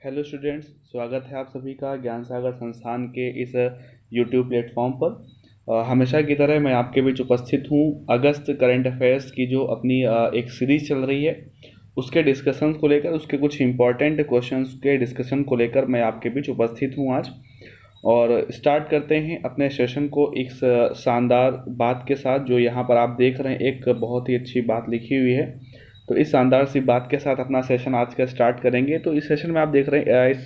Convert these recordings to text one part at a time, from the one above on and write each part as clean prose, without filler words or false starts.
Hello students, स्वागत है आप सभी का ज्ञान सागर संस्थान के इस यूट्यूब प्लेटफॉर्म पर। हमेशा की तरह मैं आपके बीच उपस्थित हूँ। अगस्त करंट अफेयर्स की जो अपनी एक सीरीज़ चल रही है उसके डिस्कशन को लेकर, उसके कुछ इम्पॉर्टेंट क्वेश्चंस के डिस्कशन को लेकर मैं आपके बीच उपस्थित हूँ आज। और स्टार्ट करते हैं अपने सेशन को एक शानदार बात के साथ, जो यहाँ पर आप देख रहे हैं एक बहुत ही अच्छी बात लिखी हुई है। तो इस शानदार सी बात के साथ अपना सेशन आज का स्टार्ट करेंगे। तो इस सेशन में आप देख रहे हैं, इस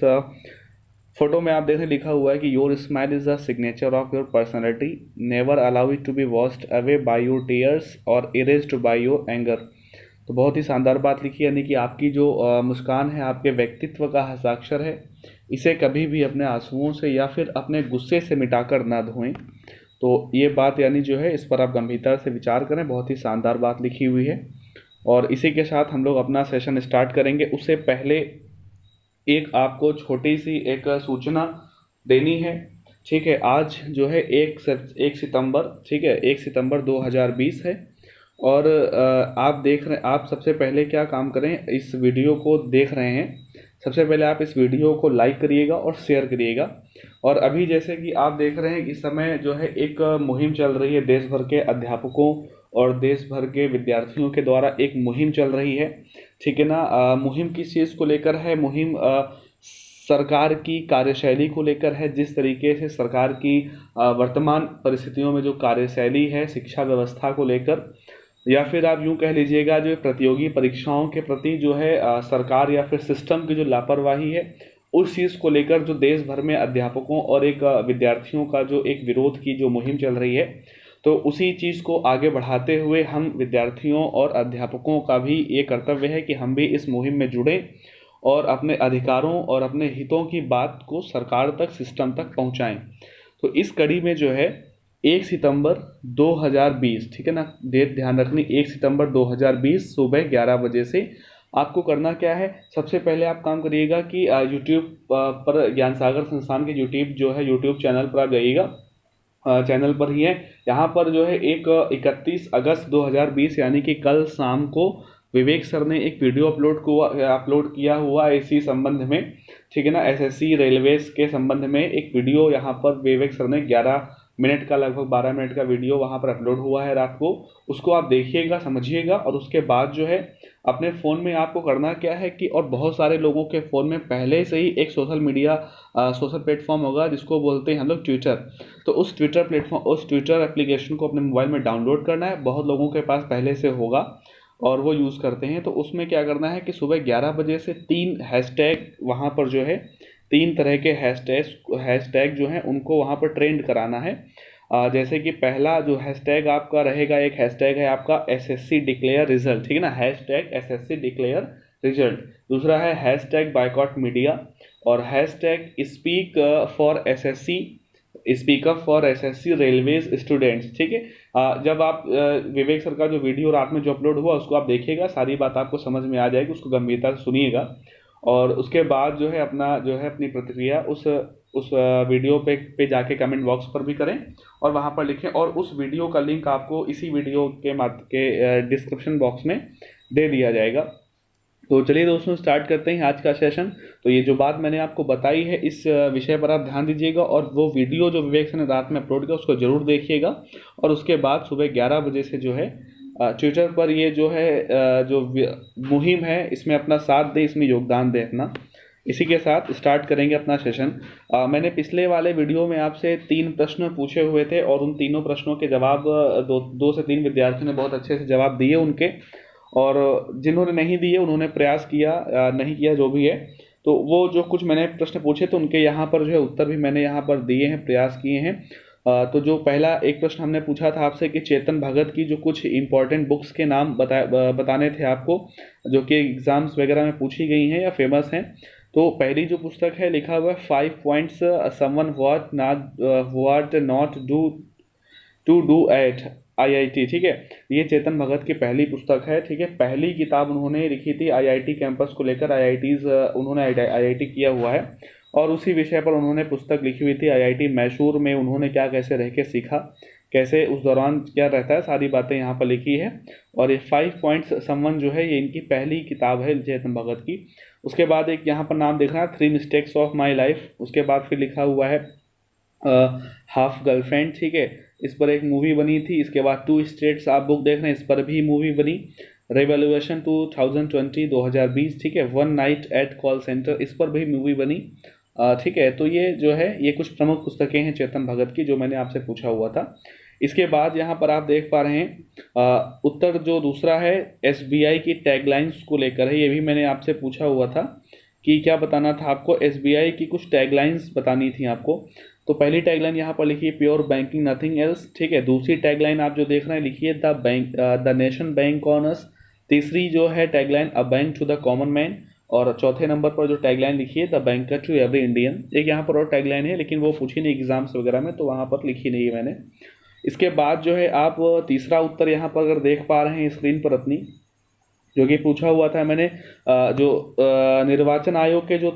फोटो में आप देख रहे हैं, लिखा हुआ है कि your smile is the signature of your personality, never allow it to be washed away by your tears और इरेज्ड बाय योर एंगर। तो बहुत ही शानदार बात लिखी है, यानी कि आपकी जो मुस्कान है आपके व्यक्तित्व का हस्ताक्षर है, इसे कभी भी अपने आंसुओं से या फिर अपने गुस्से से मिटाकर ना धोएं। तो ये बात यानी जो है, इस पर आप गंभीरता से विचार करें। बहुत ही शानदार बात लिखी हुई है और इसी के साथ हम लोग अपना सेशन स्टार्ट करेंगे। उससे पहले एक आपको छोटी सी एक सूचना देनी है। ठीक है, आज जो है एक सितंबर, ठीक है, 1 सितंबर 2020 है। और आप देख रहे, आप सबसे पहले क्या काम करें, इस वीडियो को देख रहे हैं, सबसे पहले आप इस वीडियो को लाइक करिएगा और शेयर करिएगा। और अभी जैसे कि आप देख रहे हैं, इस समय जो है एक मुहिम चल रही है, देश भर के अध्यापकों और देश भर के विद्यार्थियों के द्वारा एक मुहिम चल रही है। ठीक है ना। मुहिम किस चीज़ को लेकर है? मुहिम सरकार की कार्यशैली को लेकर है। जिस तरीके से सरकार की वर्तमान परिस्थितियों में जो कार्यशैली है शिक्षा व्यवस्था को लेकर, या फिर आप यूं कह लीजिएगा जो प्रतियोगी परीक्षाओं के प्रति जो है सरकार या फिर सिस्टम की जो लापरवाही है, उस चीज़ को लेकर जो देश भर में अध्यापकों और एक विद्यार्थियों का जो एक विरोध की जो मुहिम चल रही है, तो उसी चीज़ को आगे बढ़ाते हुए हम विद्यार्थियों और अध्यापकों का भी ये कर्तव्य है कि हम भी इस मुहिम में जुड़ें और अपने अधिकारों और अपने हितों की बात को सरकार तक, सिस्टम तक पहुंचाएं। तो इस कड़ी में जो है 1 सितंबर 2020, ठीक है ना, डेट ध्यान रखनी, 1 सितंबर 2020 सुबह 11 बजे से आपको करना क्या है। सबसे पहले आप काम करिएगा कि यूट्यूब पर, ज्ञान सागर संस्थान के यूट्यूब जो है यूट्यूब चैनल पर आप जाइएगा। चैनल पर ही है। यहाँ पर जो है एक 31 अगस्त 2020 यानी कि कल शाम को विवेक सर ने एक वीडियो अपलोड किया हुआ है इसी संबंध में। ठीक है ना, एसएससी रेलवेज के संबंध में एक वीडियो यहाँ पर विवेक सर ने 11 मिनट का, लगभग 12 मिनट का वीडियो वहाँ पर अपलोड हुआ है रात को। उसको आप देखिएगा, समझिएगा, और उसके बाद जो है अपने फ़ोन में आपको करना क्या है कि, और बहुत सारे लोगों के फ़ोन में पहले से ही एक सोशल प्लेटफॉर्म होगा जिसको बोलते हैं हम लोग ट्विटर। तो उस ट्विटर एप्लीकेशन को अपने मोबाइल में डाउनलोड करना है। बहुत लोगों के पास पहले से होगा और वो यूज़ करते हैं। तो उसमें क्या करना है कि सुबह 11 बजे से 3 हैशटैग वहाँ पर जो है, 3 तरह के हैशटैग जो हैं उनको वहाँ पर ट्रेंड कराना है। जैसे कि पहला जो हैशटैग आपका रहेगा, एक हैशटैग है आपका एसएससी डिक्लेयर रिजल्ट, ठीक है ना, हैशटैग एसएससी डिक्लेयर रिजल्ट। दूसरा है हैशटैग बायकॉट मीडिया और hashtag speak up for SSC railways students. ठीक है। जब आप विवेक सर का जो वीडियो रात में जो अपलोड हुआ उसको आप देखिएगा, सारी बात आपको समझ में आ जाएगी, उसको गंभीरता से सुनिएगा। और उसके बाद जो है अपनी प्रतिक्रिया उस वीडियो पे जाके कमेंट बॉक्स पर भी करें और वहाँ पर लिखें। और उस वीडियो का लिंक आपको इसी वीडियो के डिस्क्रिप्शन बॉक्स में दे दिया जाएगा। तो चलिए दोस्तों, स्टार्ट करते हैं आज का सेशन। तो ये जो बात मैंने आपको बताई है, इस विषय पर आप ध्यान दीजिएगा और वो वीडियो जो विवेक सर ने रात में अपलोड किया उसको ज़रूर देखिएगा। और उसके बाद सुबह 11 बजे से जो है ट्विटर पर ये जो है मुहिम है, इसमें अपना साथ दे, इसमें योगदान दे अपना। इसी के साथ स्टार्ट करेंगे अपना सेशन। मैंने पिछले वाले वीडियो में आपसे 3 प्रश्न पूछे हुए थे और उन तीनों प्रश्नों के जवाब दो से 3 विद्यार्थियों ने बहुत अच्छे से जवाब दिए उनके, और जिन्होंने नहीं दिए उन्होंने प्रयास किया, नहीं किया, जो भी है। तो वो जो कुछ मैंने प्रश्न पूछे तो उनके यहाँ पर जो है उत्तर भी मैंने यहाँ पर दिए हैं, प्रयास किए हैं। तो जो पहला एक प्रश्न हमने पूछा था आपसे कि चेतन भगत की जो कुछ इम्पोर्टेंट बुक्स के नाम बताने थे आपको, जो कि एग्जाम्स वगैरह में पूछी गई हैं या फेमस हैं। तो पहली जो पुस्तक है, लिखा हुआ है 5 points someone what not to do at IIT. ठीक है, ये चेतन भगत की पहली पुस्तक है। ठीक है, पहली किताब उन्होंने लिखी थी आईआईटी कैंपस को लेकर, उन्होंने आईआईटी किया हुआ है और उसी विषय पर उन्होंने पुस्तक लिखी हुई थी। आईआईटी मैसूर में उन्होंने क्या कैसे रह के सीखा, कैसे उस दौरान क्या रहता है, सारी बातें यहाँ पर लिखी है। और ये 5 पॉइंट्स समवन जो है, ये इनकी पहली किताब है चेतन भगत की। उसके बाद एक यहाँ पर नाम देखना, 3 मिस्टेक्स ऑफ माई लाइफ। उसके बाद फिर लिखा हुआ है हाफ गर्लफ्रेंड, ठीक है, इस पर एक मूवी बनी थी। इसके बाद 2 स्टेट्स आप बुक देख रहे हैं, इस पर भी मूवी बनी। रेवोल्यूशन 2020 2020, ठीक है, one night at call centre, इस पर भी मूवी बनी। ठीक है, तो ये जो है ये कुछ प्रमुख पुस्तकें हैं चेतन भगत की जो मैंने आपसे पूछा हुआ था। इसके बाद यहाँ पर आप देख पा रहे हैं उत्तर जो दूसरा है एसबीआई की टैगलाइंस को लेकर है। ये भी मैंने आपसे पूछा हुआ था कि क्या बताना था आपको, एसबीआई की कुछ टैगलाइंस बतानी थी आपको। तो पहली टैगलाइन यहाँ पर लिखिए प्योर बैंकिंग नथिंग एल्स, ठीक है। दूसरी टैगलाइन आप जो देख रहे हैं लिखिए the nation bank on us. तीसरी जो है tagline a bank to the common man. और चौथे नंबर पर जो टैगलाइन लिखिए the banker to every Indian. एक यहाँ पर और टैगलाइन है लेकिन वो पूछी नहीं एग्जाम्स वगैरह में, तो वहाँ पर लिखी नहीं है मैंने। इसके बाद जो है आप तीसरा उत्तर यहाँ पर अगर देख पा रहे हैं स्क्रीन पर अपनी, जो कि पूछा हुआ था मैंने, जो निर्वाचन आयोग के जो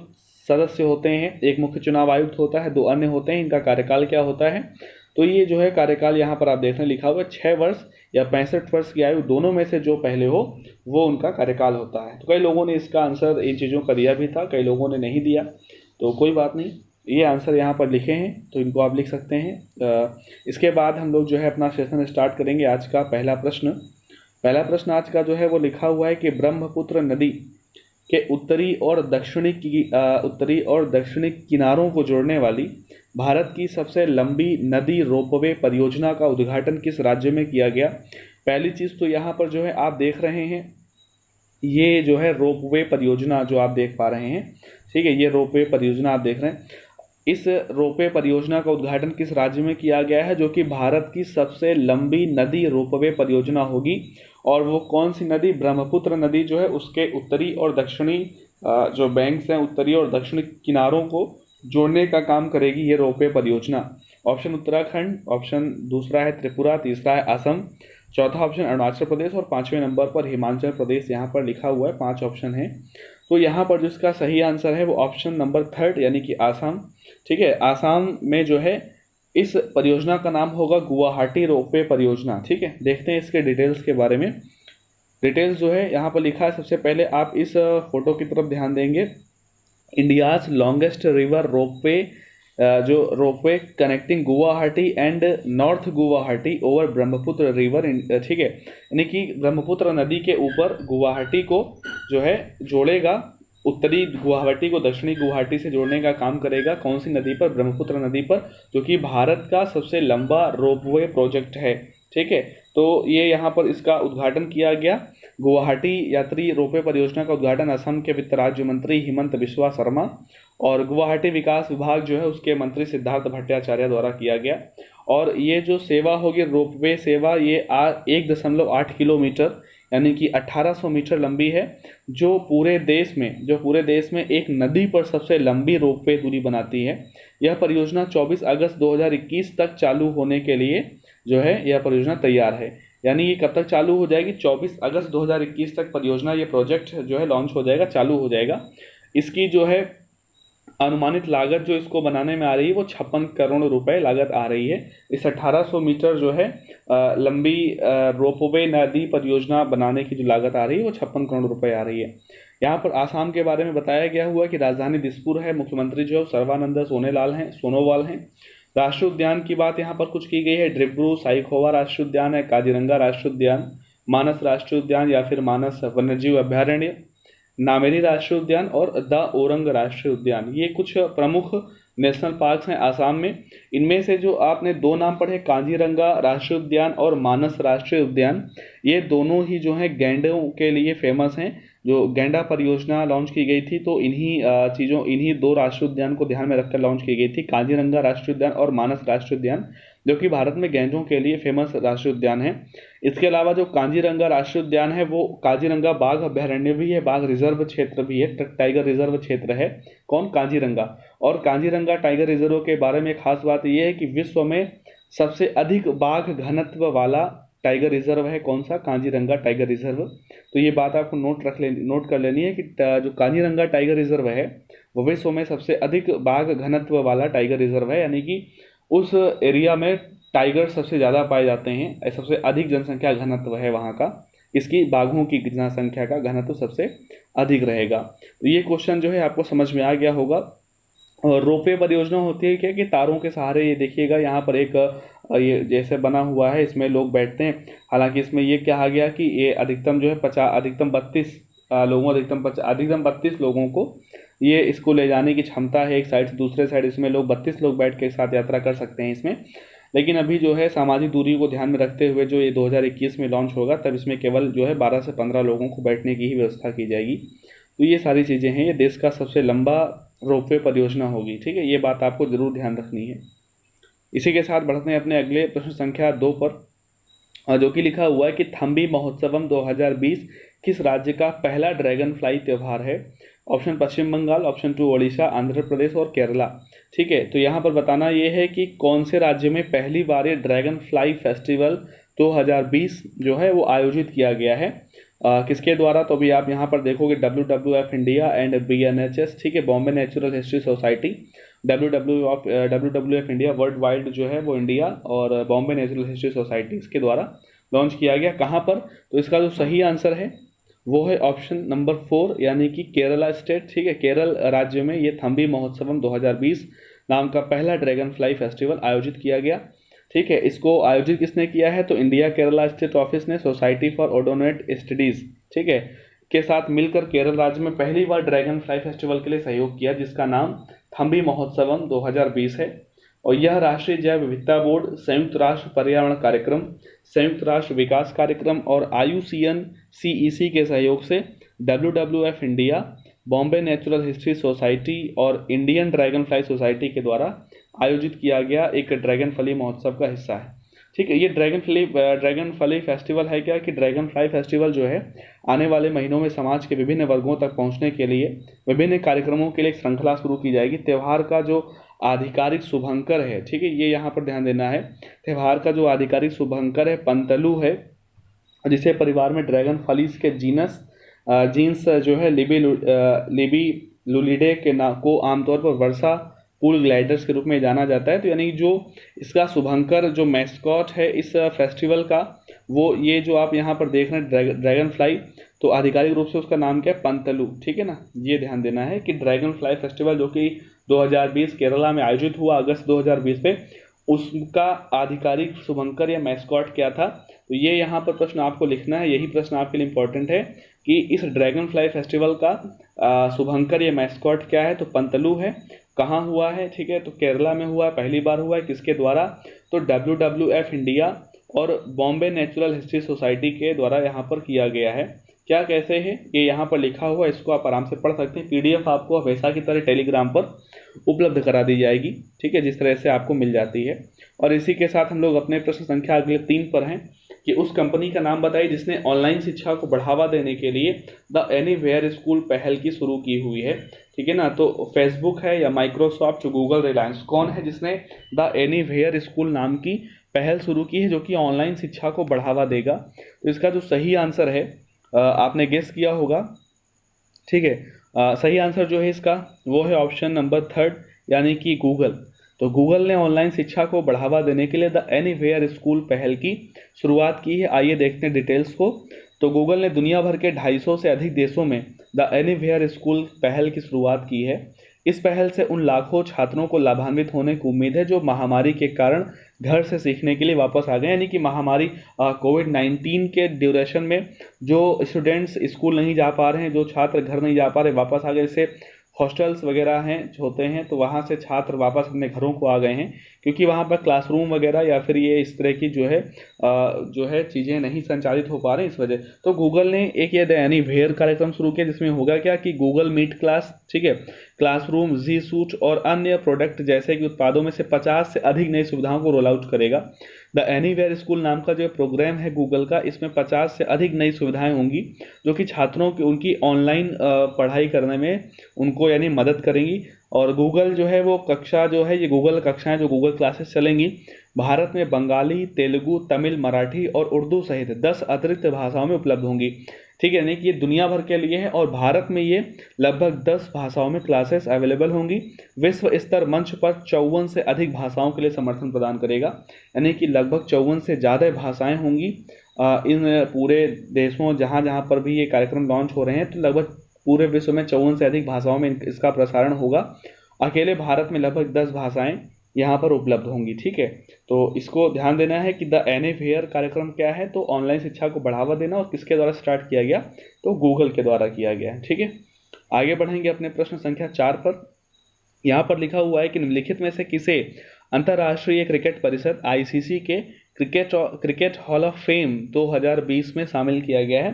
सदस्य होते हैं, एक मुख्य चुनाव आयुक्त होता है, 2 अन्य होते हैं, इनका कार्यकाल क्या होता है। तो ये जो है कार्यकाल यहाँ पर आप देख रहे हैं लिखा हुआ है 6 वर्ष या 65 वर्ष की आयु, दोनों में से जो पहले हो वो उनका कार्यकाल होता है। तो कई लोगों ने इसका आंसर इन चीज़ों का दिया भी था, कई लोगों ने नहीं दिया, तो कोई बात नहीं, ये आंसर यहाँ पर लिखे हैं तो इनको आप लिख सकते हैं। इसके बाद हम लोग जो है अपना सेशन स्टार्ट करेंगे। आज का पहला प्रश्न आज का जो है वो लिखा हुआ है कि ब्रह्मपुत्र नदी के उत्तरी और दक्षिणी किनारों को जोड़ने वाली भारत की सबसे लंबी नदी रोपवे परियोजना का उद्घाटन किस राज्य में किया गया। पहली चीज़ तो यहाँ पर जो है आप देख रहे हैं, ये जो है रोपवे परियोजना जो आप देख पा रहे हैं, ठीक है, ये रोपवे परियोजना आप देख रहे हैं। इस रोपवे परियोजना का उद्घाटन किस राज्य में किया गया है, जो कि भारत की सबसे लंबी नदी रोपवे परियोजना होगी। और वो कौन सी नदी, ब्रह्मपुत्र नदी जो है उसके उत्तरी और दक्षिणी जो बैंक्स हैं, उत्तरी और दक्षिणी किनारों को जोड़ने का काम करेगी ये रोपवे परियोजना। ऑप्शन उत्तराखंड, ऑप्शन दूसरा है त्रिपुरा, तीसरा है असम, चौथा ऑप्शन अरुणाचल प्रदेश और 5वें नंबर पर हिमाचल प्रदेश यहाँ पर लिखा हुआ है। 5 ऑप्शन है, तो यहाँ पर जिसका सही आंसर है वो ऑप्शन नंबर 3 यानी कि आसाम, ठीक है। आसाम में जो है इस परियोजना का नाम होगा गुवाहाटी रोपवे परियोजना, ठीक है। देखते हैं इसके डिटेल्स के बारे में। डिटेल्स जो है यहाँ पर लिखा है, सबसे पहले आप इस फोटो की तरफ ध्यान देंगे। इंडियाज लॉन्गेस्ट रिवर रोपवे, जो ropeway connecting Guwahati and north Guwahati over Brahmaputra river, ठीक है, यानी कि ब्रह्मपुत्र नदी के ऊपर गुवाहाटी को जो है जोड़ेगा, उत्तरी गुवाहाटी को दक्षिणी गुवाहाटी से जोड़ने का काम करेगा। कौन सी नदी पर, ब्रह्मपुत्र नदी पर, जो कि भारत का सबसे लंबा रोपवे प्रोजेक्ट है, ठीक है। तो ये यहाँ पर इसका उद्घाटन किया गया। गुवाहाटी यात्री रोपवे परियोजना का उद्घाटन असम के वित्त राज्य मंत्री हिमंत बिस्वा शर्मा और गुवाहाटी विकास विभाग जो है उसके मंत्री सिद्धार्थ भट्टाचार्य द्वारा किया गया। और ये जो सेवा होगी रोपवे सेवा, ये 1.8 किलोमीटर यानी कि 1800 मीटर लंबी है, जो पूरे देश में एक नदी पर सबसे लंबी रोपवे दूरी बनाती है। यह परियोजना 24 अगस्त 2021 तक चालू होने के लिए जो है यह परियोजना तैयार है। यानी ये कब तक चालू हो जाएगी, 24 अगस्त 2021 तक परियोजना, ये प्रोजेक्ट जो है लॉन्च हो जाएगा, चालू हो जाएगा। इसकी जो है अनुमानित लागत जो इसको बनाने में आ रही है वो 56 करोड़ रुपए लागत आ रही है। इस 1800 मीटर जो है लंबी रोपवे नदी परियोजना बनाने की जो लागत आ रही है वो 56 करोड़ रुपए आ रही है। यहाँ पर आसाम के बारे में बताया गया हुआ कि राजधानी दिसपुर है, मुख्यमंत्री जो है सर्बानंद सोनोवाल हैं। राष्ट्रीय उद्यान की बात यहाँ पर कुछ की गई है, डिब्रू साइखोवा राष्ट्रीय उद्यान है, काजीरंगा राष्ट्रीय उद्यान, मानस राष्ट्रीय उद्यान या फिर मानस वन्यजीव अभ्यारण्य, नामेरी राष्ट्रीय उद्यान और द ओरंग राष्ट्रीय उद्यान। ये कुछ प्रमुख नेशनल पार्क्स हैं आसाम में। इनमें से जो आपने 2 नाम पढ़े, काजीरंगा राष्ट्रीय उद्यान और मानस राष्ट्रीय उद्यान, ये दोनों ही जो हैं गैंडों के लिए फेमस हैं। जो गैंडा परियोजना लॉन्च की गई थी तो इन्हीं 2 राष्ट्रीय उद्यान को ध्यान में रखकर लॉन्च की गई थी, काजीरंगा राष्ट्रीय उद्यान और मानस राष्ट्रीय उद्यान, जो कि भारत में गैंडों के लिए फेमस राष्ट्रीय उद्यान है। इसके अलावा जो काजीरंगा राष्ट्रीय उद्यान है वो काजीरंगा बाघ अभ्यारण्य भी है, बाघ रिजर्व क्षेत्र भी है, टाइगर रिजर्व क्षेत्र है, कौन, काजीरंगा। और काजीरंगा टाइगर रिजर्व के बारे में खास बात यह है कि विश्व में सबसे अधिक बाघ घनत्व वाला टाइगर रिजर्व है, कौन सा, काजीरंगा टाइगर रिजर्व। तो ये बात आपको नोट कर लेनी है कि जो काजीरंगा टाइगर रिजर्व है वो विश्व में सबसे अधिक बाघ घनत्व वाला टाइगर रिजर्व है, यानी कि उस एरिया में टाइगर सबसे ज़्यादा पाए जाते हैं, सबसे अधिक जनसंख्या घनत्व है वहाँ का, इसकी बाघों की जनसंख्या का घनत्व सबसे अधिक रहेगा। तो ये क्वेश्चन जो है आपको समझ में आ गया होगा। और रोपवे परियोजना होती है क्या कि तारों के सहारे, ये देखिएगा यहाँ पर एक ये जैसे बना हुआ है, इसमें लोग बैठते हैं। हालांकि इसमें ये कहा गया कि ये अधिकतम जो है 50 अधिकतम 32 लोगों अधिकतम 32 लोगों को ये इसको ले जाने की क्षमता है, एक साइड से दूसरे साइड। इसमें लोग 32 लोग बैठ के एक साथ यात्रा कर सकते हैं इसमें। लेकिन अभी जो है सामाजिक दूरी को ध्यान में रखते हुए जो ये 2021 में लॉन्च होगा, तब इसमें केवल जो है 12 से 15 लोगों को बैठने की ही व्यवस्था की जाएगी। तो ये सारी चीज़ें हैं, ये देश का सबसे लंबा रोपवे परियोजना होगी। ठीक है, ये बात आपको जरूर ध्यान रखनी है। इसी के साथ बढ़ते हैं अपने अगले प्रश्न संख्या 2 पर, जो कि लिखा हुआ है कि थम्बी महोत्सवम 2020 किस राज्य का पहला ड्रैगन फ्लाई त्यौहार है? ऑप्शन पश्चिम बंगाल, ऑप्शन 2 ओडिशा, आंध्र प्रदेश और केरला। ठीक है, तो यहाँ पर बताना ये है कि कौन से राज्य में पहली बार ये ड्रैगन फ्लाई फेस्टिवल 2020 जो है वो आयोजित किया गया है, किसके द्वारा? तो अभी आप यहाँ पर देखोगे WWF इंडिया एंड BNHS, ठीक है, Bombay natural history society. WWF India world wide जो है वो इंडिया और बॉम्बे नेचुरल हिस्ट्री सोसाइटी इसके द्वारा लॉन्च किया गया। कहाँ पर? तो इसका जो सही आंसर है वो है ऑप्शन नंबर 4, यानी कि केरला स्टेट। ठीक है, केरल राज्य में ये थम्बी महोत्सवम 2020 नाम का पहला ड्रैगन फ्लाई फेस्टिवल आयोजित किया गया। ठीक है, इसको आयोजित किसने किया है? तो इंडिया केरला स्टेट ऑफिस ने सोसाइटी फॉर ओडोनेट स्टडीज, ठीक है, के साथ मिलकर केरल राज्य में पहली बार ड्रैगन फ्लाई फेस्टिवल के लिए सहयोग किया, जिसका नाम थम्बी महोत्सवम 2020 है। और यह राष्ट्रीय जैव विविधता बोर्ड, संयुक्त राष्ट्र पर्यावरण कार्यक्रम, संयुक्त राष्ट्र विकास कार्यक्रम और IUCN CEC के सहयोग से WWF India, Bombay natural history society और इंडियन ड्रैगन फ्लाई सोसाइटी के द्वारा आयोजित किया गया एक ड्रैगन फ्लाई महोत्सव का हिस्सा है। ठीक है, ये ड्रैगन फ्लाई फेस्टिवल है क्या कि ड्रैगन फ्लाई फेस्टिवल जो है आने वाले महीनों में समाज के विभिन्न वर्गों तक पहुंचने के लिए विभिन्न कार्यक्रमों के लिए एक श्रृंखला शुरू की जाएगी। त्यौहार का जो आधिकारिक शुभंकर है, ठीक है, ये यहाँ पर ध्यान देना है, त्यौहार का जो आधिकारिक शुभंकर है पंतलू है, जिसे परिवार में ड्रैगन फलीस के जीन्स जो है लिबी लुलिडे के को आमतौर पर वर्षा पूल ग्लाइडर्स के रूप में जाना जाता है। तो यानी जो इसका शुभंकर जो मैस्कॉट है इस फेस्टिवल का, वो ये जो आप यहाँ पर देख रहे हैं ड्रैगन फ्लाई, तो आधिकारिक रूप से उसका नाम क्या है? पंतलू। ठीक है ना, ये ध्यान देना है कि ड्रैगन फ्लाई फेस्टिवल जो कि 2020 केरला में आयोजित हुआ अगस्त 2020 पे, उसका आधिकारिक शुभंकर या मैस्कॉट क्या था? तो ये यहाँ पर प्रश्न आपको लिखना है, यही प्रश्न आपके लिए इंपॉर्टेंट है कि इस ड्रैगन फ्लाई फेस्टिवल का शुभंकर या मैस्कॉट क्या है? तो पंतलू है। कहाँ हुआ है? ठीक है, तो केरला में हुआ है, पहली बार हुआ है। किसके द्वारा? तो WWF इंडिया और बॉम्बे नेचुरल हिस्ट्री सोसाइटी के द्वारा यहाँ पर किया गया है। क्या कैसे है ये यहाँ पर लिखा हुआ, इसको आप आराम से पढ़ सकते हैं। PDF आपको हमेशा की तरह टेलीग्राम पर उपलब्ध करा दी जाएगी, ठीक है, जिस तरह से आपको मिल जाती है। और इसी के साथ हम लोग अपने प्रश्न संख्या अगले 3 पर हैं कि उस कंपनी का नाम बताइए जिसने ऑनलाइन शिक्षा को बढ़ावा देने के लिए द एनीवेयर स्कूल पहल की शुरू की हुई है। ठीक है ना, तो फेसबुक है या माइक्रोसॉफ्ट, गूगल, रिलायंस, कौन है जिसने द एनीवेयर स्कूल नाम की पहल शुरू की है जो कि ऑनलाइन शिक्षा को बढ़ावा देगा? तो इसका जो सही आंसर है, आपने गेस किया होगा, ठीक है, सही आंसर जो है इसका वो है ऑप्शन नंबर 3, यानी कि गूगल। तो गूगल ने ऑनलाइन शिक्षा को बढ़ावा देने के लिए द एनीवेयर स्कूल पहल की शुरुआत की है। आइए देखते हैं डिटेल्स को। तो गूगल ने दुनिया भर के 250 से अधिक देशों में द एनीवेयर स्कूल पहल की शुरुआत की है। इस पहल से उन लाखों छात्रों को लाभान्वित होने की उम्मीद है जो महामारी के कारण घर से सीखने के लिए वापस आ गए, यानी कि महामारी कोविड-19 के ड्यूरेशन में जो स्टूडेंट्स स्कूल नहीं जा पा रहे हैं, जो छात्र घर नहीं जा पा रहे, वापस आ गए। जैसे हॉस्टल्स वगैरह हैं होते हैं, तो वहाँ से छात्र वापस अपने घरों को आ गए हैं, क्योंकि वहाँ पर क्लासरूम वगैरह या फिर ये इस तरह की जो है चीज़ें नहीं संचालित हो पा रही इस वजह। तो गूगल ने एक ये द एनीवेयर कार्यक्रम शुरू किया, जिसमें होगा क्या कि गूगल मीट क्लास, ठीक है, क्लासरूम, जी सूट और अन्य प्रोडक्ट जैसे कि उत्पादों में से 50 से अधिक नई सुविधाओं को रोल आउट करेगा। द एनीवेयर स्कूल नाम का जो प्रोग्राम है गूगल का, इसमें 50 से अधिक नई सुविधाएं होंगी जो कि छात्रों की उनकी ऑनलाइन पढ़ाई करने में उनको यानी मदद करेंगी। और गूगल जो है वो कक्षा जो है, ये गूगल कक्षाएं जो गूगल क्लासेस चलेंगी, भारत में बंगाली, तेलुगु, तमिल, मराठी और उर्दू सहित 10 अतिरिक्त भाषाओं में उपलब्ध होंगी। ठीक है, यानी कि ये दुनिया भर के लिए है और भारत में ये लगभग 10 भाषाओं में क्लासेस अवेलेबल होंगी। विश्व स्तर मंच पर 54 से अधिक भाषाओं के लिए समर्थन प्रदान करेगा, यानी कि लगभग 54 से ज़्यादा भाषाएं होंगी इन पूरे देशों जहाँ जहाँ पर भी ये कार्यक्रम लॉन्च हो रहे हैं, तो लगभग पूरे विश्व में 54 से अधिक भाषाओं में इसका प्रसारण होगा। अकेले भारत में लगभग 10 भाषाएं यहाँ पर उपलब्ध होंगी। ठीक है, तो इसको ध्यान देना है कि द एन फेयर कार्यक्रम क्या है, तो ऑनलाइन शिक्षा को बढ़ावा देना, और किसके द्वारा स्टार्ट किया गया, तो गूगल के द्वारा किया गया है। ठीक है, आगे बढ़ेंगे अपने प्रश्न संख्या 4 पर। यहाँ पर लिखा हुआ है कि निम्नलिखित में से किसे अंतर्राष्ट्रीय क्रिकेट परिषद आईसीसी के क्रिकेट हॉल ऑफ फेम 2020 में शामिल किया गया है।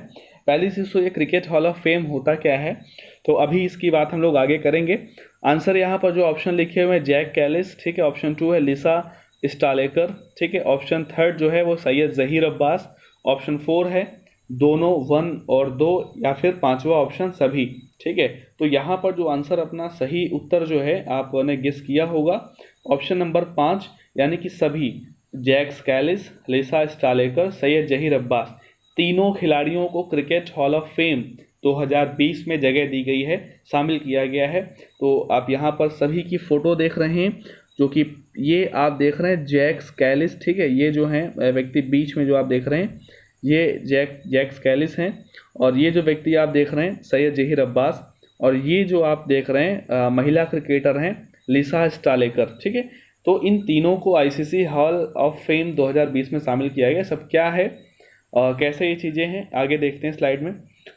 पहली चीज तो ये क्रिकेट हॉल ऑफ फेम होता क्या है, तो अभी इसकी बात हम लोग आगे करेंगे। आंसर यहाँ पर जो ऑप्शन लिखे हुए हैं, जैक कैलिस, ठीक है, ऑप्शन 2 है लिसा स्टालेकर, ठीक है, ऑप्शन 3 जो है वो सैयद जहीर अब्बास, ऑप्शन 4 है दोनों 1 और 2, या फिर 5वां ऑप्शन सभी। ठीक है, तो यहाँ पर जो आंसर अपना सही उत्तर जो है आपने गेस किया होगा ऑप्शन नंबर 5, यानी कि सभी। जैक कैलिस, लिसा स्टालेकर, सैयद जहीर अब्बास, तीनों खिलाड़ियों को क्रिकेट हॉल ऑफ फेम 2020 में जगह दी गई है, शामिल किया गया है। तो आप यहाँ पर सभी की फ़ोटो देख रहे हैं, जो कि ये आप देख रहे हैं जैक कैलिस, ठीक है, ये जो हैं व्यक्ति बीच में जो आप देख रहे हैं ये जैक कैलिस हैं, और ये जो व्यक्ति आप देख रहे हैं सैयद जहीर अब्बास, और ये जो आप देख रहे हैं महिला क्रिकेटर हैं लिसा स्टालेकर। ठीक है, तो इन तीनों को आईसीसी हॉल ऑफ फेम 2020 में शामिल किया गया। सब क्या है, कैसे ये चीज़ें हैं, आगे देखते हैं स्लाइड में।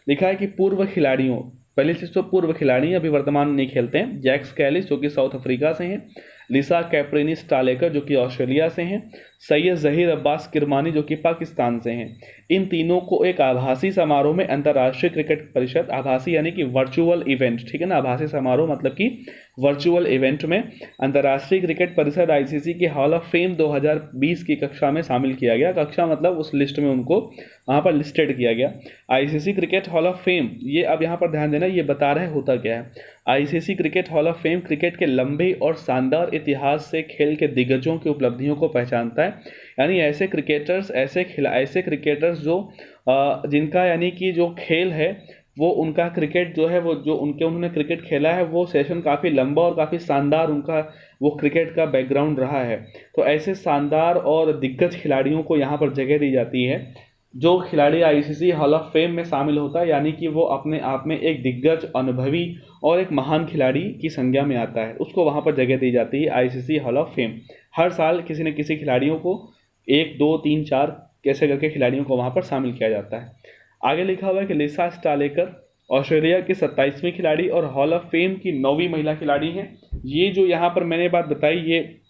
लिखा है कि पूर्व खिलाड़ियों, पहली चीज़ तो पूर्व खिलाड़ी अभी वर्तमान में नहीं खेलते हैं, जैक कैलिस जो कि साउथ अफ्रीका से हैं, लिसा कैप्रिनी स्टालेकर जो कि ऑस्ट्रेलिया से हैं, सैयद जहीर अब्बास किरमानी जो कि पाकिस्तान से हैं। इन तीनों को एक आभासी समारोह में अंतर्राष्ट्रीय क्रिकेट परिषद, आभासी यानी कि वर्चुअल इवेंट, ठीक है ना, आभासी समारोह मतलब कि वर्चुअल इवेंट में अंतर्राष्ट्रीय क्रिकेट परिषद आईसीसी के हॉल ऑफ फेम 2020 की कक्षा में शामिल किया गया। कक्षा मतलब उस लिस्ट में उनको वहाँ पर लिस्टेड किया गया। ICC cricket hall of fame, ये अब यहाँ पर ध्यान देना, ये बता रहे होता क्या है। ICC cricket hall of fame cricket के लंबे और शानदार इतिहास से खेल के दिग्गजों की उपलब्धियों को पहचानता है, यानी ऐसे क्रिकेटर्स जो जिनका यानी कि जो खेल है वो उनका क्रिकेट जो है वो जो उन्होंने क्रिकेट खेला है वो सेशन काफ़ी लंबा और काफ़ी शानदार उनका वो क्रिकेट का बैकग्राउंड रहा है। तो ऐसे शानदार और दिग्गज खिलाड़ियों को यहाँ पर जगह दी जाती है। जो खिलाड़ी आईसीसी हॉल ऑफ फेम में शामिल होता है, यानी कि वो अपने आप में एक दिग्गज, अनुभवी और एक महान खिलाड़ी की संज्ञा में आता है, उसको वहाँ पर जगह दी जाती है आईसीसी हॉल ऑफ फेम। हर साल किसी न किसी खिलाड़ियों को 1, 2, 3, 4 कैसे करके खिलाड़ियों को वहाँ पर शामिल किया जाता है। आगे लिखा हुआ है कि लिसा स्टालेकर ऑस्ट्रेलिया की 27वीं खिलाड़ी और हॉल ऑफ फेम की 9वीं महिला खिलाड़ी हैं। ये जो यहाँ पर मैंने बात बताई, ये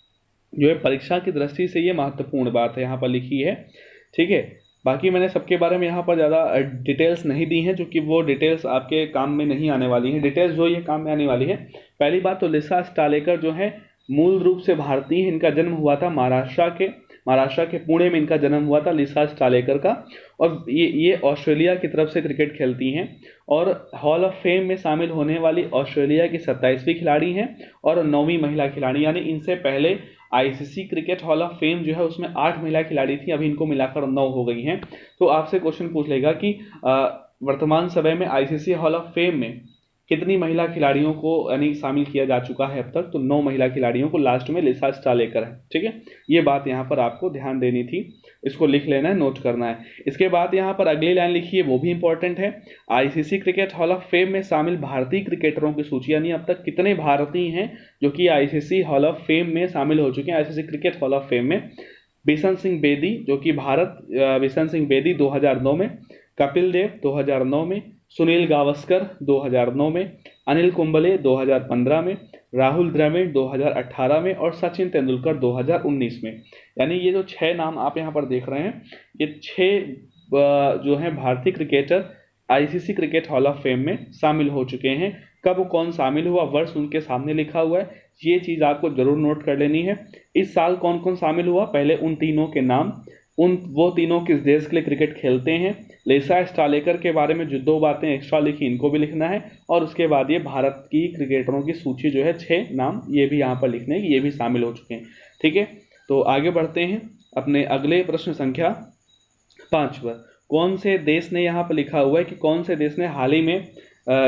जो है परीक्षा की दृष्टि से ये महत्वपूर्ण बात है यहाँ पर लिखी है। ठीक है, बाकी मैंने सबके बारे में यहाँ पर ज़्यादा डिटेल्स नहीं दी हैं, जो कि वो डिटेल्स आपके काम में नहीं आने वाली हैं। डिटेल्स जो ये काम में आने वाली है, पहली बात तो लिसा स्टालेकर जो है मूल रूप से भारतीय हैं। इनका जन्म हुआ था महाराष्ट्र के पुणे में इनका जन्म हुआ था लिसा स्टालेकर का, और ये ऑस्ट्रेलिया की तरफ से क्रिकेट खेलती हैं, और हॉल ऑफ फेम में शामिल होने वाली ऑस्ट्रेलिया की 27वीं खिलाड़ी हैं और 9वीं महिला खिलाड़ी, यानी इनसे पहले ICC cricket hall of fame जो है उसमें 8 महिला खिलाड़ी थी, अभी इनको मिलाकर 9 हो गई हैं। तो आपसे क्वेश्चन पूछ लेगा कि वर्तमान समय में आईसीसी हॉल ऑफ फेम में कितनी महिला खिलाड़ियों को यानी शामिल किया जा चुका है अब तक, तो 9 महिला खिलाड़ियों को लास्ट में लिसा स्टालेकर है। ठीक है, ये बात यहाँ पर आपको ध्यान देनी थी, इसको लिख लेना है, नोट करना है। इसके बाद यहाँ पर अगली लाइन लिखी है, वो भी इंपॉर्टेंट है। ICC cricket hall of fame में शामिल भारतीय क्रिकेटरों की सूची, यानी अब तक कितने भारतीय हैं जो कि आईसीसी हॉल ऑफ फेम में शामिल हो चुके हैं। ICC cricket hall of fame में बिशन सिंह बेदी जो कि बिशन सिंह बेदी 2009 में, कपिल देव 2009 में, सुनील गावस्कर 2009 में, अनिल कुंबले 2015 में, राहुल द्रविड़ 2018 में और सचिन तेंदुलकर 2019 में। यानी ये जो 6 नाम आप यहाँ पर देख रहे हैं, ये 6 जो हैं भारतीय cricketer ICC cricket hall of fame में शामिल हो चुके हैं। कब कौन शामिल हुआ, वर्ष उनके सामने लिखा हुआ है, ये चीज़ आपको जरूर नोट कर लेनी है। इस साल कौन कौन शामिल हुआ, पहले उन तीनों के नाम, वो तीनों किस देश के लिए क्रिकेट खेलते हैं, लिसा स्टालेकर के बारे में जो 2 बातें एक्स्ट्रा लिखी इनको भी लिखना है, और उसके बाद ये भारत की क्रिकेटरों की सूची जो है 6 नाम ये भी यहाँ पर लिखने हैं कि ये भी शामिल हो चुके हैं। ठीक है, तो आगे बढ़ते हैं अपने अगले प्रश्न संख्या 5 पर। कौन से देश ने, यहाँ पर लिखा हुआ है कि कौन से देश ने हाल ही में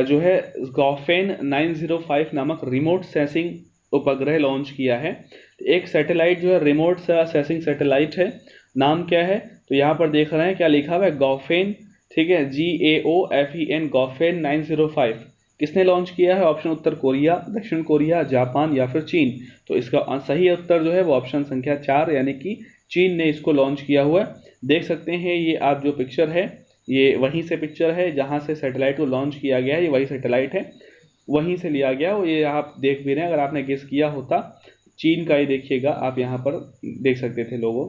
जो है गॉफेन 905 नामक रिमोट सेंसिंग उपग्रह लॉन्च किया है। एक सैटेलाइट जो है रिमोट सेंसिंग सैटेलाइट है, नाम क्या है, तो यहाँ पर देख रहे हैं क्या लिखा हुआ है, गॉफेन, ठीक है, GAOFEN, गॉफेन 905 किसने लॉन्च किया है? ऑप्शन उत्तर कोरिया, दक्षिण कोरिया, जापान या फिर चीन। तो इसका सही उत्तर जो है वो ऑप्शन संख्या 4 यानी कि चीन ने इसको लॉन्च किया हुआ है। देख सकते हैं ये आप जो पिक्चर है ये वहीं से पिक्चर है जहाँ से सैटेलाइट को लॉन्च किया गया है, ये वही सैटेलाइट है, वहीं से लिया गया। ये आप देख भी रहे हैं, अगर आपने गेस किया होता चीन का ही देखिएगा, आप यहाँ पर देख सकते थे लोगों।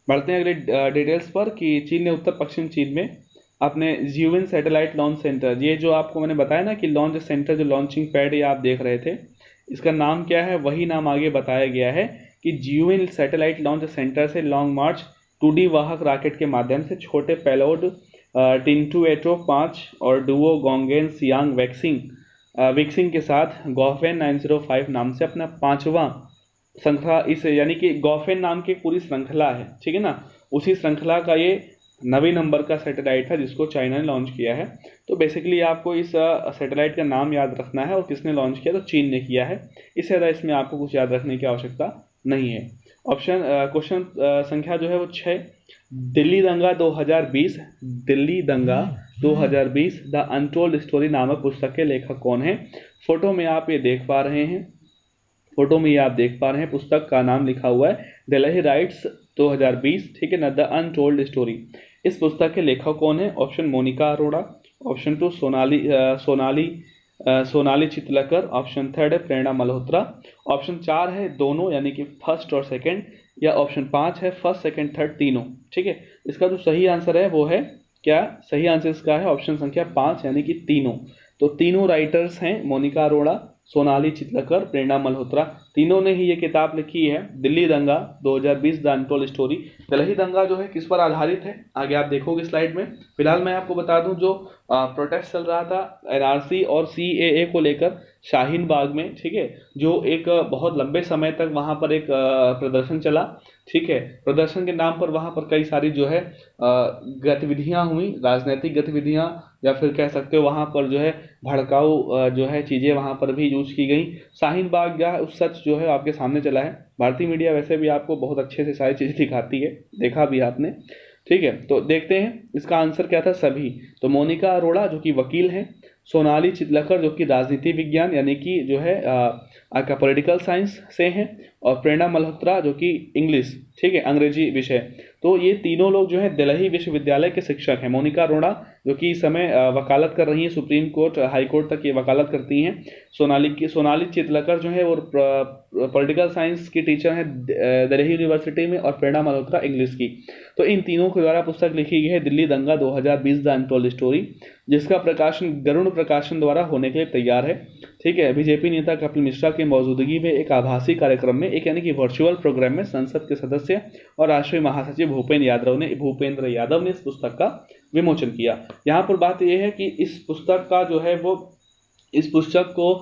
बढ़ते हैं अगले डिटेल्स पर कि चीन ने उत्तर पश्चिम चीन में अपने जीवन सैटेलाइट लॉन्च सेंटर, ये जो आपको मैंने बताया ना कि लॉन्च सेंटर जो लॉन्चिंग पैड ये आप देख रहे थे, इसका नाम क्या है? वही नाम आगे बताया गया है कि जीवन सैटेलाइट लॉन्च सेंटर से लॉन्ग मार्च 2D वाहक रॉकेट के माध्यम से छोटे पेलोड टिंटुएटो 5 और डुओ गोंगेन सियांग विक्सिंग के साथ गॉफेन 905 नाम से अपना 5वां श्रृंखला, इस यानी कि गॉफेन नाम की पूरी श्रृंखला है, ठीक है ना, उसी श्रृंखला का ये 9वें नंबर का सैटेलाइट है जिसको चाइना ने लॉन्च किया है। तो बेसिकली आपको इस सैटेलाइट का नाम याद रखना है और किसने लॉन्च किया, तो चीन ने किया है। इससे ज़्यादा इसमें आपको कुछ याद रखने की आवश्यकता नहीं है। क्वेश्चन संख्या जो है वो 6, दिल्ली दंगा 2020, दिल्ली दंगा 2020 द अनटोल्ड स्टोरी नामक पुस्तक के लेखक कौन है? फोटो में आप ये देख पा रहे हैं, फोटो में ये आप देख पा रहे हैं, पुस्तक का नाम लिखा हुआ है दिल्ली राइट्स 2020, ठीक है ना, द अनटोल्ड स्टोरी। इस पुस्तक के लेखक कौन है? Option Monika Arora, option 2 Sonali Chitalkar, option 3 है प्रेरणा मल्होत्रा, ऑप्शन 4 है दोनों यानी कि फर्स्ट और सेकंड, या ऑप्शन 5 है फर्स्ट सेकंड थर्ड तीनों, ठीक है। इसका जो सही आंसर है वो है क्या? सही आंसर इसका है ऑप्शन संख्या 5 यानी कि तीनों। तो तीनों राइटर्स हैं मोनिका अरोड़ा, सोनाली चितलकर, प्रेरणा मल्होत्रा, तीनों ने ही ये किताब लिखी है दिल्ली दंगा 2020 द अनटोल्ड स्टोरी। दिल्ली दंगा जो है किस पर आधारित है आगे आप देखोगे स्लाइड में। फिलहाल मैं आपको बता दूं जो प्रोटेस्ट चल रहा था NRC और CAA को लेकर शाहीन बाग में, ठीक है, जो एक बहुत लंबे समय तक वहाँ पर एक प्रदर्शन चला, ठीक है। प्रदर्शन के नाम पर वहाँ पर कई सारी जो है गतिविधियाँ हुई, राजनीतिक गतिविधियाँ, या फिर कह सकते हो वहाँ पर जो है भड़काऊ जो है चीज़ें वहाँ पर भी यूज की गई। शाहीन बाग का उस सच जो है आपके सामने चला है। भारतीय मीडिया वैसे भी आपको बहुत अच्छे से सारी चीज़ें दिखाती है, देखा भी आपने, ठीक है। तो देखते हैं इसका आंसर क्या था सभी। तो मोनिका अरोड़ा जो कि वकील हैं, सोनाली चितलकर जो कि राजनीति विज्ञान यानी कि जो है आपका पॉलिटिकल साइंस से हैं, और प्रेरणा मल्होत्रा जो कि इंग्लिश, ठीक है, अंग्रेजी विषय। तो ये तीनों लोग जो है दिल्ली विश्वविद्यालय के शिक्षक हैं। मोनिका अरोड़ा जो कि इस समय वकालत कर रही हैं, सुप्रीम कोर्ट हाई कोर्ट तक ये वकालत करती हैं। सोनाली चितलकर जो है वो पॉलिटिकल साइंस की टीचर हैं दिल्ली यूनिवर्सिटी में, और प्रेरणा मल्होत्रा इंग्लिश की। तो इन तीनों के द्वारा पुस्तक लिखी गई है दिल्ली दंगा 2020 द अनटोल्ड स्टोरी, जिसका प्रकाशन गरुड़ प्रकाशन द्वारा होने के लिए तैयार है, ठीक है। बीजेपी नेता कपिल मिश्रा की मौजूदगी में एक आभासी कार्यक्रम में, एक यानी कि वर्चुअल प्रोग्राम में संसद के सदस्य और राष्ट्रीय महासचिव भूपेंद्र यादव ने इस पुस्तक का विमोचन किया। यहाँ पर बात यह है कि इस पुस्तक का जो है वो इस पुस्तक को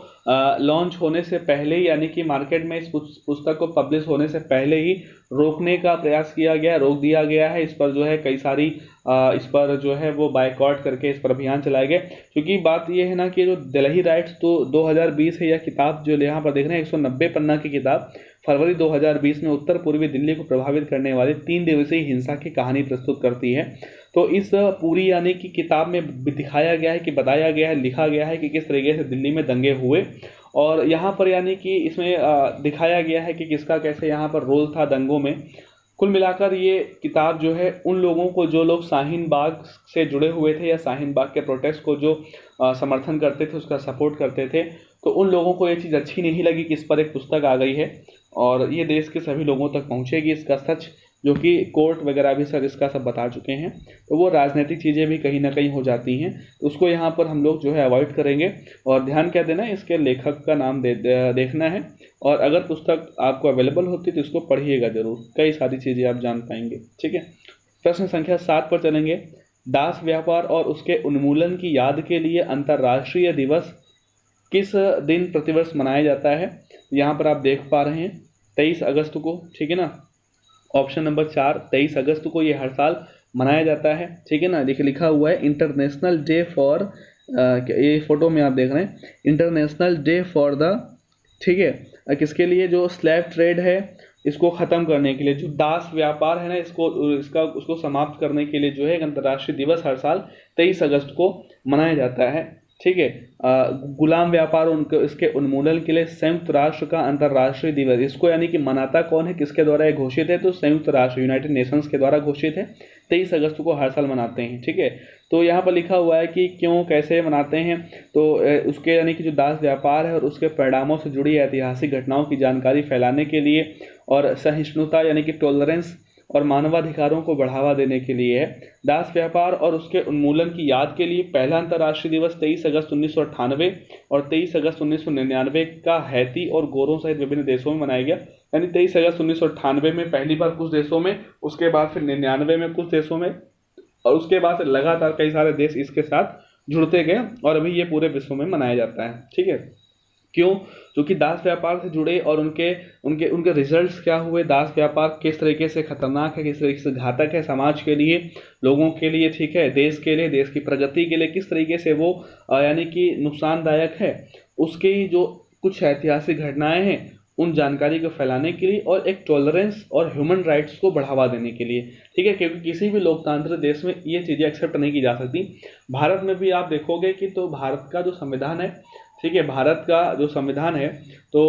लॉन्च होने से पहले ही यानी कि मार्केट में इस पुस्तक को पब्लिश होने से पहले ही रोकने का प्रयास किया गया, रोक दिया गया है। इस पर जो है कई सारी इस पर जो है वो बायकॉट करके इस पर अभियान चलाए गए। क्योंकि बात ये है ना कि जो दिल्ली राइट्स तो 2020 है, यह किताब जो यहाँ पर देख रहे हैं 190 पन्ना की किताब फरवरी 2020 में उत्तर पूर्वी दिल्ली को प्रभावित करने वाली 3 दिवसीय हिंसा की कहानी प्रस्तुत करती है। तो इस पूरी यानी कि किताब में दिखाया गया है कि बताया गया है, लिखा गया है कि किस तरीके से दिल्ली में दंगे हुए, और यहाँ पर यानी कि इसमें दिखाया गया है कि किसका कैसे यहाँ पर रोल था दंगों में। कुल मिलाकर ये किताब जो है उन लोगों को जो लोग शाहीन बाग से जुड़े हुए थे या शाहीन बाग के प्रोटेस्ट को जो समर्थन करते थे, उसका सपोर्ट करते थे, तो उन लोगों को ये चीज़ अच्छी नहीं लगी कि इस पर एक पुस्तक आ गई है और ये देश के सभी लोगों तक पहुँचेगी इसका सच, जो कि कोर्ट वगैरह भी सर इसका सब बता चुके हैं। तो वो राजनीतिक चीज़ें भी कहीं ना कहीं हो जाती हैं, तो उसको यहाँ पर हम लोग जो है अवॉइड करेंगे। और ध्यान क्या देना है, इसके लेखक का नाम देखना है, और अगर पुस्तक आपको अवेलेबल होती है तो इसको पढ़िएगा ज़रूर, कई सारी चीज़ें आप जान पाएंगे, ठीक है। प्रश्न संख्या 7 पर चलेंगे। दास व्यापार और उसके उन्मूलन की याद के लिए अंतर्राष्ट्रीय दिवस किस दिन प्रतिवर्ष मनाया जाता है? यहाँ पर आप देख पा रहे हैं 23 अगस्त को, ठीक है ना। ऑप्शन नंबर 4 23 अगस्त को ये हर साल मनाया जाता है, ठीक है ना। देखिए लिखा हुआ है इंटरनेशनल डे फॉर, ये फोटो में आप देख रहे हैं, इंटरनेशनल डे फॉर द ठीक है। किसके लिए? जो स्लैब ट्रेड है इसको ख़त्म करने के लिए, जो दास व्यापार है ना उसको समाप्त करने के लिए जो है एक अंतर्राष्ट्रीय दिवस हर साल 23 अगस्त को मनाया जाता है। ठीक है। गुलाम व्यापार उनके इसके उन्मूलन के लिए संयुक्त राष्ट्र का अंतर्राष्ट्रीय दिवस, इसको यानी कि मनाता कौन है, किसके द्वारा ये घोषित है? तो संयुक्त राष्ट्र यूनाइटेड नेशंस के द्वारा घोषित है। 23 अगस्त को हर साल मनाते हैं। ठीक है। तो यहाँ पर लिखा हुआ है कि क्यों कैसे मनाते हैं। तो उसके यानी कि जो दास व्यापार है और उसके परिणामों से जुड़ी ऐतिहासिक घटनाओं की जानकारी फैलाने के लिए और सहिष्णुता यानी कि टॉलरेंस और मानवाधिकारों को बढ़ावा देने के लिए है। दास व्यापार और उसके उन्मूलन की याद के लिए पहला अंतर्राष्ट्रीय दिवस 23 अगस्त 1998 और 23 अगस्त 1999 का हैती और गोरों सहित विभिन्न देशों में मनाया गया। यानी 23 अगस्त 1998 में पहली बार कुछ देशों में, उसके बाद फिर 99 में कुछ देशों में, और उसके बाद लगातार कई सारे देश इसके साथ जुड़ते गए और अभी ये पूरे विश्व में मनाया जाता है। ठीक है। क्यों? क्योंकि दास व्यापार से जुड़े और उनके उनके उनके रिजल्ट्स क्या हुए, दास व्यापार किस तरीके से खतरनाक है, किस तरीके से घातक है समाज के लिए, लोगों के लिए, ठीक है, देश के लिए, देश की प्रगति के लिए किस तरीके से वो यानी कि नुकसानदायक है, उसकी जो कुछ ऐतिहासिक घटनाएं हैं उन जानकारी को फैलाने के लिए और एक टॉलरेंस और ह्यूमन राइट्स को बढ़ावा देने के लिए। ठीक है। क्योंकि किसी भी लोकतांत्रिक देश में ये चीज़ें एक्सेप्ट नहीं की जा सकती। भारत में भी आप देखोगे कि तो भारत का जो संविधान है, ठीक है, भारत का जो संविधान है, तो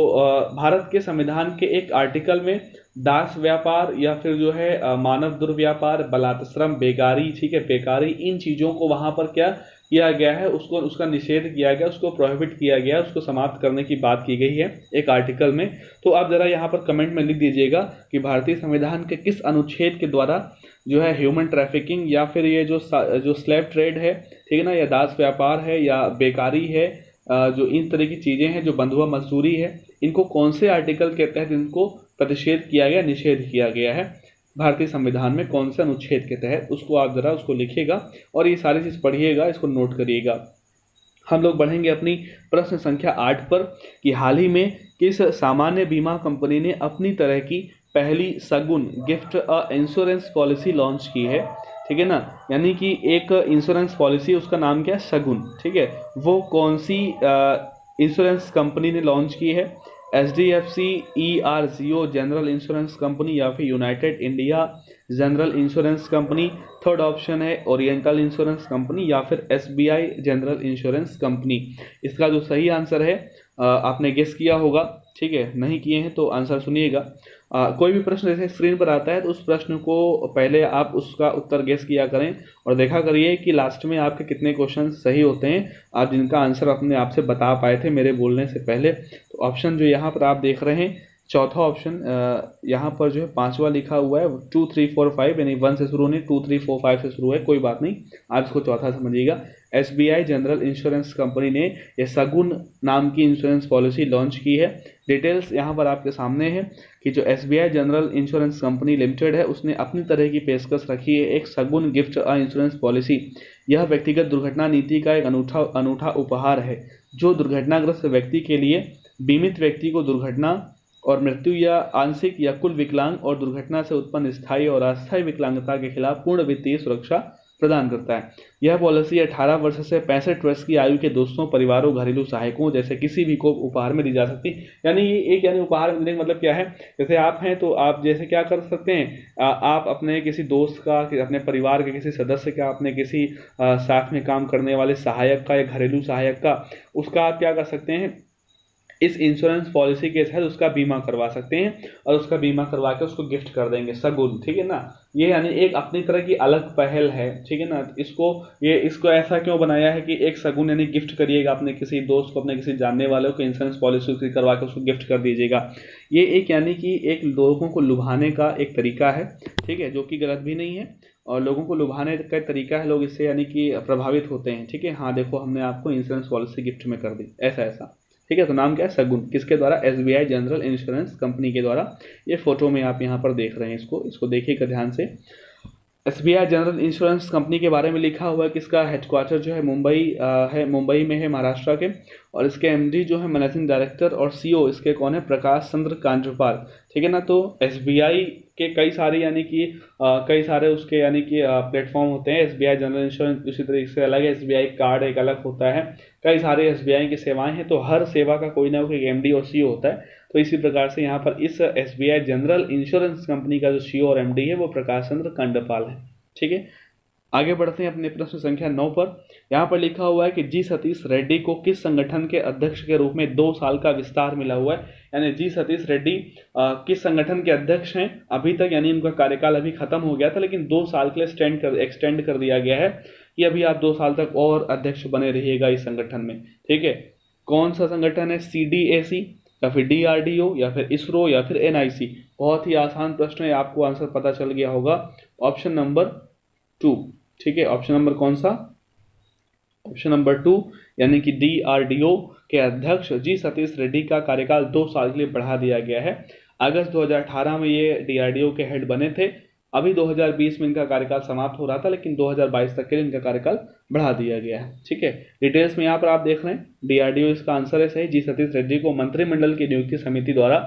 भारत के संविधान के एक आर्टिकल में दास व्यापार या फिर जो है मानव दुर्व्यापार, बलात्श्रम, बेकारी, ठीक है, बेकारी, इन चीज़ों को वहाँ पर क्या किया गया है, उसको उसका निषेध किया गया, उसको प्रोहिबिट किया गया, उसको समाप्त करने की बात की गई है एक आर्टिकल में। तो आप ज़रा यहाँ पर कमेंट में लिख दीजिएगा कि भारतीय संविधान के किस अनुच्छेद के द्वारा जो है ह्यूमन ट्रैफिकिंग या फिर ये जो स्लेव ट्रेड है, ठीक है ना, या दास व्यापार है या बेकारी है, जो इन तरह की चीज़ें हैं, जो बंधुआ मजदूरी है, इनको कौन से आर्टिकल के तहत इनको प्रतिषेध किया गया, निषेध किया गया है भारतीय संविधान में, कौन से अनुच्छेद के तहत, उसको आप ज़रा उसको लिखिएगा और ये सारी चीज़ पढ़िएगा, इसको नोट करिएगा। हम लोग बढ़ेंगे अपनी प्रश्न संख्या 8 पर कि हाल ही में किस सामान्य बीमा कंपनी ने अपनी तरह की पहली सगुन गिफ्ट इंश्योरेंस पॉलिसी लॉन्च की है। ठीक है ना, यानी कि एक इंश्योरेंस पॉलिसी, उसका नाम क्या है? सगुन। ठीक है। वो कौन सी इंश्योरेंस कंपनी ने लॉन्च की है? HDFC ERGO general insurance company या फिर United India general insurance company, third option है ओरिएंटल इंश्योरेंस कंपनी या फिर SBI जनरल इंश्योरेंस कंपनी। इसका जो सही आंसर है आपने गेस किया होगा। ठीक है, नहीं किए हैं तो आंसर सुनिएगा। कोई भी प्रश्न जैसे स्क्रीन पर आता है तो उस प्रश्न को पहले आप उसका उत्तर गेस किया करें और देखा करिए कि लास्ट में आपके कितने क्वेश्चन सही होते हैं, आप जिनका आंसर अपने आप से बता पाए थे मेरे बोलने से पहले। तो ऑप्शन जो यहाँ पर आप देख रहे हैं, चौथा ऑप्शन यहाँ पर जो है 5वां लिखा हुआ है, 2 3 4 5, यानी 1 से शुरू नहीं, 2 3 4 5 से शुरू है, कोई बात नहीं, आप इसको चौथा समझिएगा। SBI जनरल इंश्योरेंस कंपनी ने ये सगुन नाम की इंश्योरेंस पॉलिसी लॉन्च की है। डिटेल्स यहाँ पर आपके सामने है कि जो SBI general insurance company limited है उसने अपनी तरह की पेशकश रखी है एक सगुन गिफ्ट इंश्योरेंस पॉलिसी। यह व्यक्तिगत दुर्घटना नीति का एक अनूठा उपहार है जो दुर्घटनाग्रस्त व्यक्ति के लिए बीमित व्यक्ति को दुर्घटना और मृत्यु या आंशिक या कुल विकलांग और दुर्घटना से उत्पन्न स्थायी और अस्थायी विकलांगता के खिलाफ पूर्ण वित्तीय सुरक्षा प्रदान करता है। यह पॉलिसी 18 वर्ष से 65 वर्ष की आयु के दोस्तों, परिवारों, घरेलू सहायकों जैसे किसी भी को उपहार में दी जा सकती है। यानी ये एक यानी उपहार में देने का मतलब क्या है, जैसे आप हैं तो आप जैसे क्या कर सकते हैं, आप अपने किसी दोस्त का, अपने परिवार के किसी सदस्य का, अपने किसी साथ में काम करने वाले सहायक का या घरेलू सहायक का, उसका आप क्या कर सकते हैं, इस इंश्योरेंस पॉलिसी के तहत उसका बीमा करवा सकते हैं और उसका बीमा करवा के उसको गिफ्ट कर देंगे सगुन। ठीक है ना, ये यानी एक अपनी तरह की अलग पहल है। ठीक है ना, इसको ऐसा क्यों बनाया है कि एक सगुन यानी गिफ्ट करिएगा अपने किसी दोस्त को, अपने किसी जानने वाले को इंश्योरेंस पॉलिसी करवा के उसको गिफ्ट कर दीजिएगा। ये एक यानी कि एक लोगों को लुभाने का एक तरीका है, ठीक है, जो कि गलत भी नहीं है और लोगों को लुभाने का तरीका है, लोग इससे यानी कि प्रभावित होते हैं। ठीक है, हाँ देखो हमने आपको इंश्योरेंस पॉलिसी गिफ्ट में कर दी, ऐसा। ठीक है, तो नाम क्या है? सगुन। किसके द्वारा? SBI जनरल इंश्योरेंस कंपनी के द्वारा। ये फोटो में आप यहाँ पर देख रहे हैं, इसको देखिएगा ध्यान से। SBI जनरल इंश्योरेंस कंपनी के बारे में लिखा हुआ है कि इसका हेडक्वार्टर जो है मुंबई में है, महाराष्ट्र के, और इसके एमडी जो है मैनेजिंग डायरेक्टर और सीईओ इसके कौन है, प्रकाश चंद्र कांडपाल। ठीक है ना। तो एसबीआई के कई सारे यानी कि कई सारे उसके यानी कि प्लेटफॉर्म होते हैं। एसबीआई जनरल इंश्योरेंस उसी तरीके से अलग है, एसबीआई कार्ड एक अलग होता है, कई सारे एसबीआई की सेवाएं हैं। तो हर सेवा का कोई ना कोई एमडी और सीईओ होता है। तो इसी प्रकार से यहाँ पर इस एसबीआई जनरल इंश्योरेंस कंपनी का जो सीईओ और एमडी है वो प्रकाश चंद्र कांडपाल है। ठीक है, आगे बढ़ते हैं अपने प्रश्न संख्या 9 पर। यहाँ पर लिखा हुआ है कि जी सतीश रेड्डी को किस संगठन के अध्यक्ष के रूप में 2 साल का विस्तार मिला हुआ है। यानी जी सतीश रेड्डी किस संगठन के अध्यक्ष हैं अभी तक, यानी उनका कार्यकाल अभी खत्म हो गया था लेकिन 2 साल के लिए एक्सटेंड कर दिया गया है कि अभी आप 2 साल तक और अध्यक्ष बने रहिएगा इस संगठन में। ठीक है, कौन सा संगठन है, सीडीएसी या फिर डीआरडीओ या फिर इसरो या फिर एनआईसी। बहुत ही आसान प्रश्न है, आपको आंसर पता चल गया होगा, ऑप्शन नंबर 2। ठीक है, ऑप्शन नंबर कौन सा, ऑप्शन नंबर 2 यानी कि डीआरडीओ के अध्यक्ष जी सतीश रेड्डी का कार्यकाल 2 साल के लिए बढ़ा दिया गया है। अगस्त 2018 में ये डीआरडीओ के हेड बने थे। अभी 2020 में इनका कार्यकाल समाप्त हो रहा था लेकिन 2022 तक के लिए इनका कार्यकाल बढ़ा दिया गया है। ठीक है, डिटेल्स में यहाँ पर आप देख रहे हैं, डीआरडीओ इसका आंसर है सही। जी सतीश रेड्डी को मंत्रिमंडल की नियुक्ति समिति द्वारा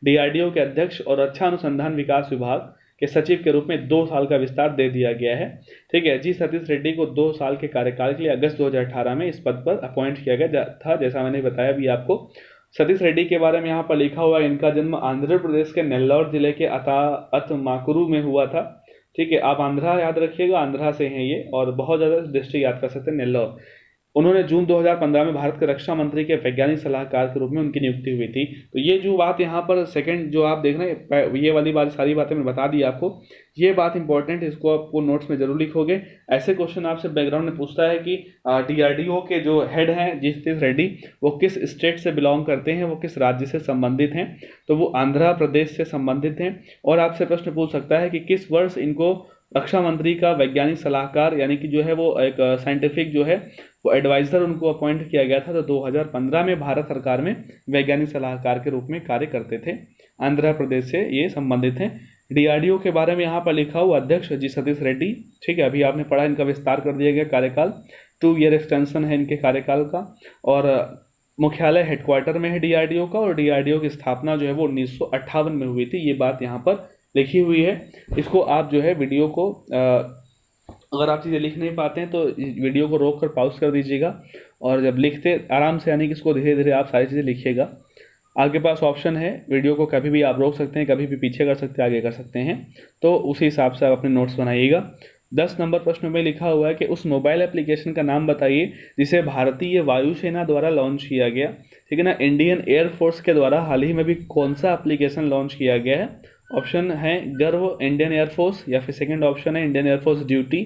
डीआरडीओ के अध्यक्ष और रक्षा अनुसंधान विकास विभाग के सचिव के रूप में 2 साल का विस्तार दे दिया गया है। ठीक है, जी सतीश रेड्डी को 2 साल के कार्यकाल के लिए अगस्त 2018 में इस पद पर अपॉइंट किया गया था, जैसा मैंने बताया भी आपको। सतीश रेड्डी के बारे में यहाँ पर लिखा हुआ है, इनका जन्म आंध्र प्रदेश के नेल्लौर जिले के अतमाकुरु में हुआ था। ठीक है, आप आंध्रा याद रखिएगा, आंध्रा से हैं ये, और बहुत ज़्यादा डिस्ट्रिक्ट याद कर सकते हैं, नेल्लौर। उन्होंने जून 2015 में भारत के रक्षा मंत्री के वैज्ञानिक सलाहकार के रूप में उनकी नियुक्ति हुई थी। तो ये जो बात यहाँ पर सेकंड जो आप देख रहे हैं, ये वाली बात सारी बातें मैं बता दी आपको, ये बात इंपॉर्टेंट है, इसको आपको नोट्स में जरूर लिखोगे। ऐसे क्वेश्चन आपसे बैकग्राउंड में पूछता है कि डीआरडीओ के जो हेड हैं जी सतीश रेड्डी, वो किस स्टेट से बिलोंग करते हैं, वो किस राज्य से संबंधित हैं। तो वो आंध्र प्रदेश से संबंधित हैं। और आपसे प्रश्न पूछ सकता है कि किस वर्ष इनको रक्षा मंत्री का वैज्ञानिक सलाहकार यानी कि जो है वो एक साइंटिफिक जो है वो एडवाइज़र उनको अपॉइंट किया गया था। तो 2015 में भारत सरकार में वैज्ञानिक सलाहकार के रूप में कार्य करते थे। आंध्र प्रदेश से ये संबंधित हैं। डीआरडीओ के बारे में यहाँ पर लिखा हुआ अध्यक्ष जी सतीश रेड्डी। ठीक है, अभी आपने पढ़ा, इनका विस्तार कर दिया गया कार्यकाल, 2 ईयर एक्सटेंशन है इनके कार्यकाल का। और मुख्यालय हेडक्वार्टर में है डीआरडीओ का, और डीआरडीओ की स्थापना जो है वो 1958 में हुई थी। ये बात यहाँ पर लिखी हुई है। इसको आप जो है वीडियो को अगर आप चीज़ें लिख नहीं पाते हैं तो वीडियो को रोक कर पॉज कर दीजिएगा, और जब लिखते आराम से यानी कि इसको धीरे धीरे आप सारी चीज़ें लिखिएगा। आपके पास ऑप्शन है, वीडियो को कभी भी आप रोक सकते हैं, कभी भी पीछे कर सकते हैं, आगे कर सकते हैं। तो उसी हिसाब से आप अपने नोट्स बनाइएगा। 10 नंबर प्रश्न में लिखा हुआ है कि उस मोबाइल एप्लीकेशन का नाम बताइए जिसे भारतीय वायुसेना द्वारा लॉन्च किया गया। ठीक है ना। इंडियन एयरफोर्स के द्वारा हाल ही में भी कौन सा एप्लीकेशन लॉन्च किया गया है। ऑप्शन है गर्व इंडियन एयरफोर्स, या फिर सेकंड ऑप्शन है Indian air force duty,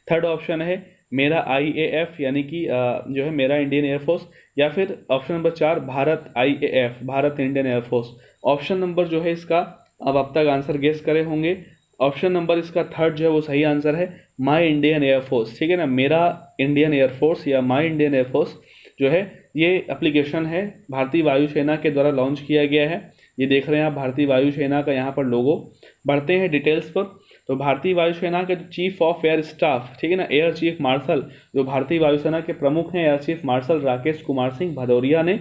third option है मेरा IAF यानी कि जो है मेरा इंडियन एयरफोर्स, या फिर option number 4 Bharat IAF Bharat Indian air force. Option number जो है इसका, अब तक आंसर गेस करे होंगे, ऑप्शन नंबर इसका थर्ड जो है वो सही आंसर है, माई इंडियन एयरफोर्स। ठीक है ना, मेरा इंडियन एयरफोर्स या माई इंडियन एयरफोर्स जो है ये एप्लीकेशन है, भारतीय वायुसेना के द्वारा लॉन्च किया गया है। ये देख रहे हैं आप भारतीय वायुसेना का यहाँ पर लोगो। बढ़ते हैं डिटेल्स पर। तो भारतीय वायुसेना के चीफ ऑफ एयर स्टाफ, ठीक है ना, एयर चीफ मार्शल, जो भारतीय वायुसेना के प्रमुख हैं, air chief marshal Rakesh Kumar Singh Bhadauria ने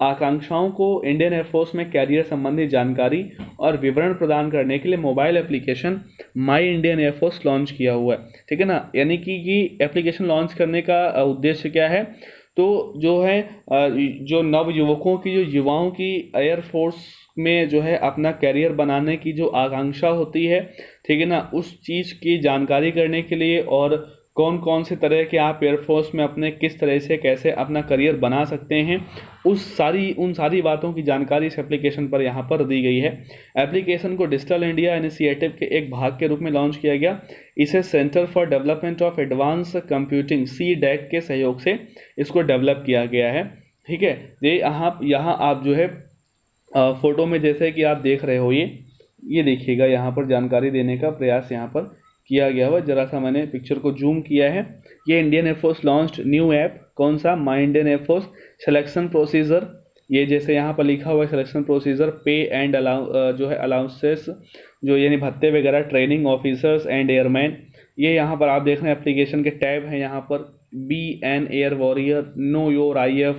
आकांक्षाओं को इंडियन एयरफोर्स में कैरियर संबंधी जानकारी और विवरण प्रदान करने के लिए mobile application my Indian air force launch किया हुआ है। ठीक है ना, यानी कि ये एप्लीकेशन लॉन्च करने का उद्देश्य क्या है, तो जो है जो नव युवकों की, जो युवाओं की एयरफोर्स में जो है अपना कैरियर बनाने की जो आकांक्षा होती है, ठीक है ना, उस चीज़ की जानकारी करने के लिए, और कौन कौन से तरह के आप एयरफोर्स में अपने किस तरह से कैसे अपना करियर बना सकते हैं, उन सारी बातों की जानकारी इस एप्लीकेशन पर यहाँ पर दी गई है। एप्लीकेशन को डिजिटल इंडिया इनिशिएटिव के एक भाग के रूप में लॉन्च किया गया। इसे centre for development of advance computing CDAC के सहयोग से इसको डेवलप किया गया है। ठीक है, ये यहाँ आप जो है फोटो में जैसे कि आप देख रहे हो, ये देखिएगा, यहाँ पर जानकारी देने का प्रयास यहाँ पर किया गया हुआ। जरा सा मैंने पिक्चर को जूम किया है। ये Indian air force launched new app, कौन सा, my Indian air force selection procedure. ये जैसे यहाँ पर लिखा हुआ है सिलेक्शन प्रोसीजर, पे एंड जो है अलाउंसेस, जो यानी भत्ते वगैरह, ट्रेनिंग ऑफिसर्स एंड एयरमैन। ये यहाँ पर आप देख रहे हैं एप्लीकेशन के टैब हैं, यहाँ पर BN air warrior, know your IF,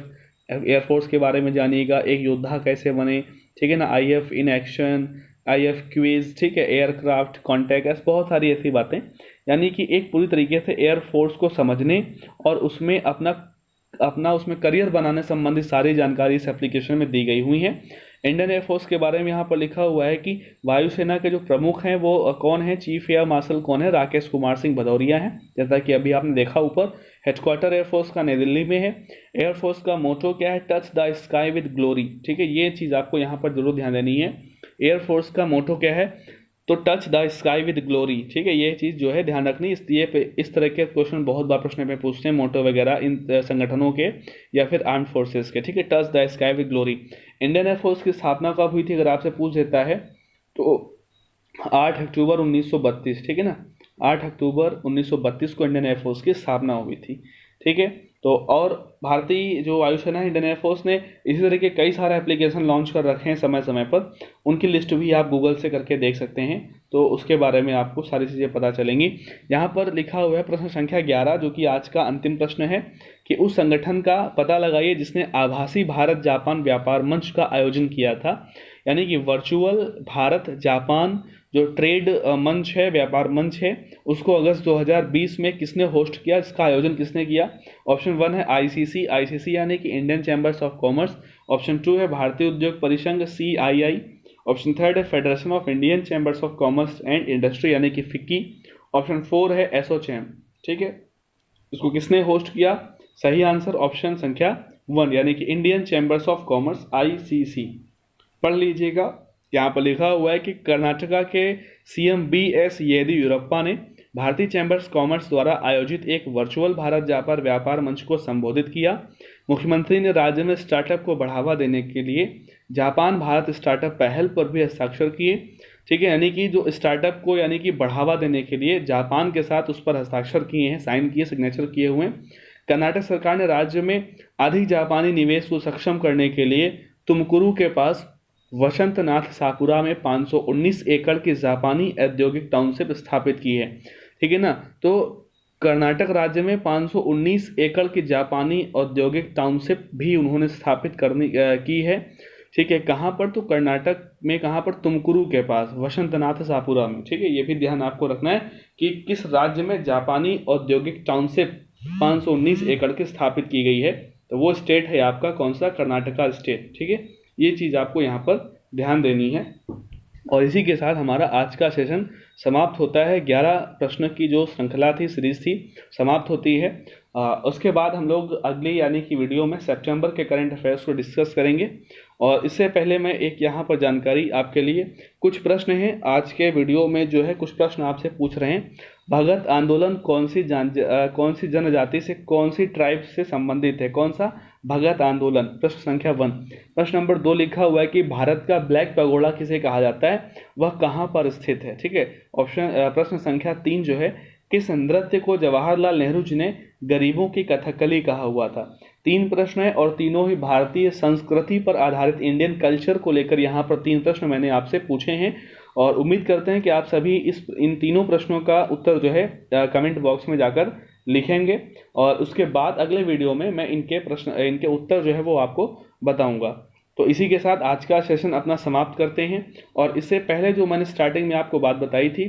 air force के बारे में जानिएगा, एक योद्धा कैसे बने, ठीक है ना, IF in action, IF quiz, ठीक है, एयरक्राफ्ट कॉन्टैक्ट, ऐसे बहुत सारी ऐसी बातें, यानी कि एक पूरी तरीके से एयरफोर्स को समझने और उसमें अपना अपना उसमें करियर बनाने संबंधित सारी जानकारी इस एप्लीकेशन में दी गई हुई है। इंडियन एयरफोर्स के बारे में यहाँ पर लिखा हुआ है कि वायुसेना के जो प्रमुख हैं वो कौन है, चीफ एयर मार्शल कौन है, राकेश कुमार सिंह भदौरिया हैं, जैसा कि अभी आपने देखा ऊपर। हेडक्वार्टर एयरफोर्स का नई दिल्ली में है। एयरफोर्स का मोटो क्या है, touch the sky with glory, ठीक है, ये चीज़ आपको यहाँ पर जरूर ध्यान देनी है। एयरफोर्स का मोटो क्या है, तो touch the sky with glory, ठीक है, ये चीज़ जो है ध्यान रखनी। इस तरह के क्वेश्चन बहुत बार प्रश्न में पूछते हैं, मोटो वगैरह इन संगठनों के या फिर आर्म फोर्सेस के, ठीक है, touch the sky with glory. Indian air force की स्थापना कब हुई थी अगर आपसे पूछ देता है, तो 8 अक्टूबर 1932, ठीक है ना, 8 अक्टूबर 1932 को इंडियन एयरफोर्स की स्थापना हुई थी, ठीक है। तो और भारतीय जो वायुसेना है, इंडियन एयरफोर्स ने इसी तरह के कई सारे एप्लीकेशन लॉन्च कर रखे हैं समय समय पर, उनकी लिस्ट भी आप गूगल से करके देख सकते हैं, तो उसके बारे में आपको सारी चीज़ें पता चलेंगी। यहाँ पर लिखा हुआ है प्रश्न संख्या 11, जो कि आज का अंतिम प्रश्न है, कि उस संगठन का पता लगाइए जिसने आभासी भारत जापान व्यापार मंच का आयोजन किया था, यानी कि वर्चुअल भारत जापान जो ट्रेड मंच है, व्यापार मंच है, उसको अगस्त 2020 में किसने होस्ट किया, इसका आयोजन किसने किया। ऑप्शन 1 है ICC यानी कि Indian chambers of commerce. Option 2 है भारतीय उद्योग परिसंघ CII। ऑप्शन 3 है federation of Indian chambers of commerce and industry यानी कि FICCI। ऑप्शन 4 है एसोचैम, ठीक है, इसको किसने होस्ट किया। सही आंसर ऑप्शन संख्या 1 यानी कि Indian chambers of commerce ICC। पढ़ लीजिएगा, यहाँ पर लिखा हुआ है कि कर्नाटका के CM BS येदियुरप्पा ने भारतीय चैम्बर्स कॉमर्स द्वारा आयोजित एक वर्चुअल भारत जापान व्यापार मंच को संबोधित किया। मुख्यमंत्री ने राज्य में स्टार्टअप को बढ़ावा देने के लिए जापान भारत स्टार्टअप पहल पर भी हस्ताक्षर किए, ठीक है, यानी कि जो स्टार्टअप को यानी कि बढ़ावा देने के लिए जापान के साथ उस पर हस्ताक्षर किए हैं, साइन किए, सिग्नेचर किए हुए हैं। कर्नाटक सरकार ने राज्य में अधिक जापानी निवेश को सक्षम करने के लिए तुमकुरू के पास वसंतनाथ साकुरा में 519 एकड़ की जापानी औद्योगिक टाउनशिप स्थापित की है, ठीक है ना। तो कर्नाटक राज्य में 519 एकड़ की जापानी औद्योगिक टाउनशिप भी उन्होंने स्थापित की है, ठीक है, कहाँ पर, तो कर्नाटक में, कहाँ पर, तुमकुरू के पास वसंतनाथ सापुरा में, ठीक है, ये भी ध्यान आपको रखना है कि किस राज्य में जापानी औद्योगिक टाउनशिप 519 एकड़ की स्थापित की गई है, तो वो स्टेट है आपका कौन सा, कर्नाटका स्टेट, ठीक है, ये चीज़ आपको यहाँ पर ध्यान देनी है। और इसी के साथ हमारा आज का सेशन समाप्त होता है। 11 प्रश्न की जो श्रृंखला थी, सीरीज थी, समाप्त होती है। उसके बाद हम लोग अगली यानी कि वीडियो में सितंबर के करंट अफेयर्स को डिस्कस करेंगे। और इससे पहले मैं एक यहाँ पर जानकारी आपके लिए, कुछ प्रश्न हैं आज के वीडियो में, जो है कुछ प्रश्न आपसे पूछ रहे हैं। भगत आंदोलन कौन सी जनजाति से, कौन सी ट्राइब से संबंधित है, कौन सा भगत आंदोलन, प्रश्न संख्या 1। प्रश्न नंबर 2 लिखा हुआ है कि भारत का ब्लैक पगोड़ा किसे कहा जाता है, वह कहाँ पर स्थित है, ठीक है। प्रश्न संख्या 3 जो है, किस नृत्य को जवाहरलाल नेहरू जी ने गरीबों की कथकली कहा हुआ था। 3 प्रश्न है और तीनों ही भारतीय संस्कृति पर आधारित, इंडियन कल्चर को लेकर यहाँ पर 3 प्रश्न मैंने आपसे पूछे हैं। और उम्मीद करते हैं कि आप सभी इन तीनों प्रश्नों का उत्तर जो है कमेंट बॉक्स में जाकर लिखेंगे, और उसके बाद अगले वीडियो में मैं इनके उत्तर जो है वो आपको बताऊंगा। तो इसी के साथ आज का सेशन अपना समाप्त करते हैं। और इससे पहले जो मैंने स्टार्टिंग में आपको बात बताई थी,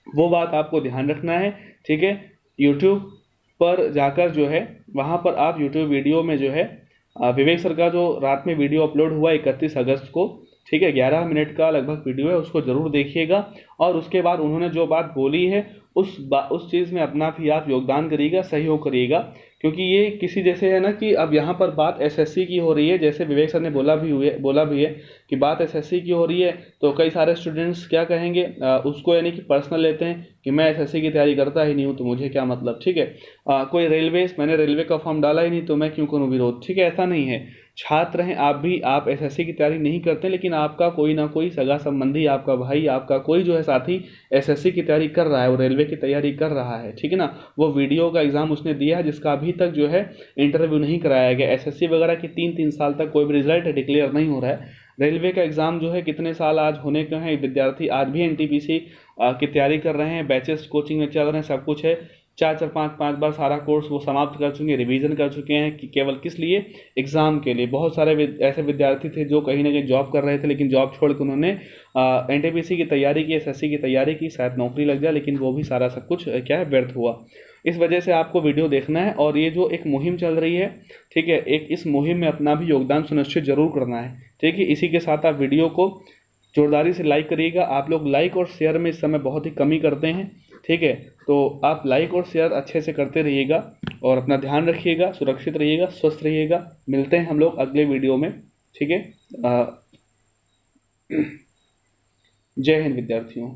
वो बात आपको ध्यान रखना है, ठीक है। यूट्यूब पर जाकर जो है, वहाँ पर आप यूट्यूब वीडियो में जो है विवेक सर का जो रात में वीडियो अपलोड हुआ 31 अगस्त को, ठीक है, 11 मिनट का लगभग वीडियो है, उसको ज़रूर देखिएगा। और उसके बाद उन्होंने जो बात बोली है उस चीज़ में अपना भी आप योगदान करिएगा, सहयोग करिएगा, क्योंकि ये किसी जैसे है ना कि अब यहाँ पर बात SSC की हो रही है, जैसे विवेक सर ने बोला भी है कि बात SSC की हो रही है, तो कई सारे स्टूडेंट्स क्या कहेंगे, उसको यानी कि पर्सनल लेते हैं कि मैं SSC की तैयारी करता ही नहीं हूँ तो मुझे क्या मतलब, ठीक है। कोई मैंने रेलवे का फॉर्म डाला ही नहीं तो मैं क्यों करूँ विरोध, ठीक है, ऐसा नहीं है। छात्र हैं आप SSC की तैयारी नहीं करते, लेकिन आपका कोई ना कोई सगा संबंधी, आपका भाई, आपका कोई जो है साथी SSC की तैयारी कर रहा है, वो रेलवे की तैयारी कर रहा है, ठीक है ना। वो वीडियो का एग्ज़ाम उसने दिया है जिसका अभी तक जो है इंटरव्यू नहीं कराया गया। SSC वगैरह की 3-3 साल तक कोई भी रिजल्ट डिक्लेयर नहीं हो रहा है। रेलवे का एग्ज़ाम जो है कितने साल आज होने के हैं, विद्यार्थी आज भी NTPC की तैयारी कर रहे हैं, बैचेस कोचिंग में चल रहे हैं, सब कुछ है। चार चार पाँच पाँच बार सारा कोर्स वो समाप्त कर चुके हैं, रिवीजन कर चुके हैं कि केवल किस लिए, एग्ज़ाम के लिए। बहुत सारे ऐसे विद्यार्थी थे जो कहीं ना कहीं जॉब कर रहे थे, लेकिन जॉब छोड़ के उन्होंने एनटीपीसी की तैयारी की, एसएससी की तैयारी की, शायद नौकरी लग जाए, लेकिन वो भी सारा सब कुछ क्या है, व्यर्थ हुआ। इस वजह से आपको वीडियो देखना है, और ये जो एक मुहिम चल रही है, ठीक है, एक इस मुहिम में अपना भी योगदान सुनिश्चित जरूर करना है। ठीक है, इसी के साथ आप वीडियो को जोरदारी से लाइक करिएगा। आप लोग लाइक और शेयर में इस समय बहुत ही कमी करते हैं। ठीक है, तो आप लाइक और शेयर अच्छे से करते रहिएगा, और अपना ध्यान रखिएगा, सुरक्षित रहिएगा, स्वस्थ रहिएगा। मिलते हैं हम लोग अगले वीडियो में। ठीक है, जय हिंद विद्यार्थियों।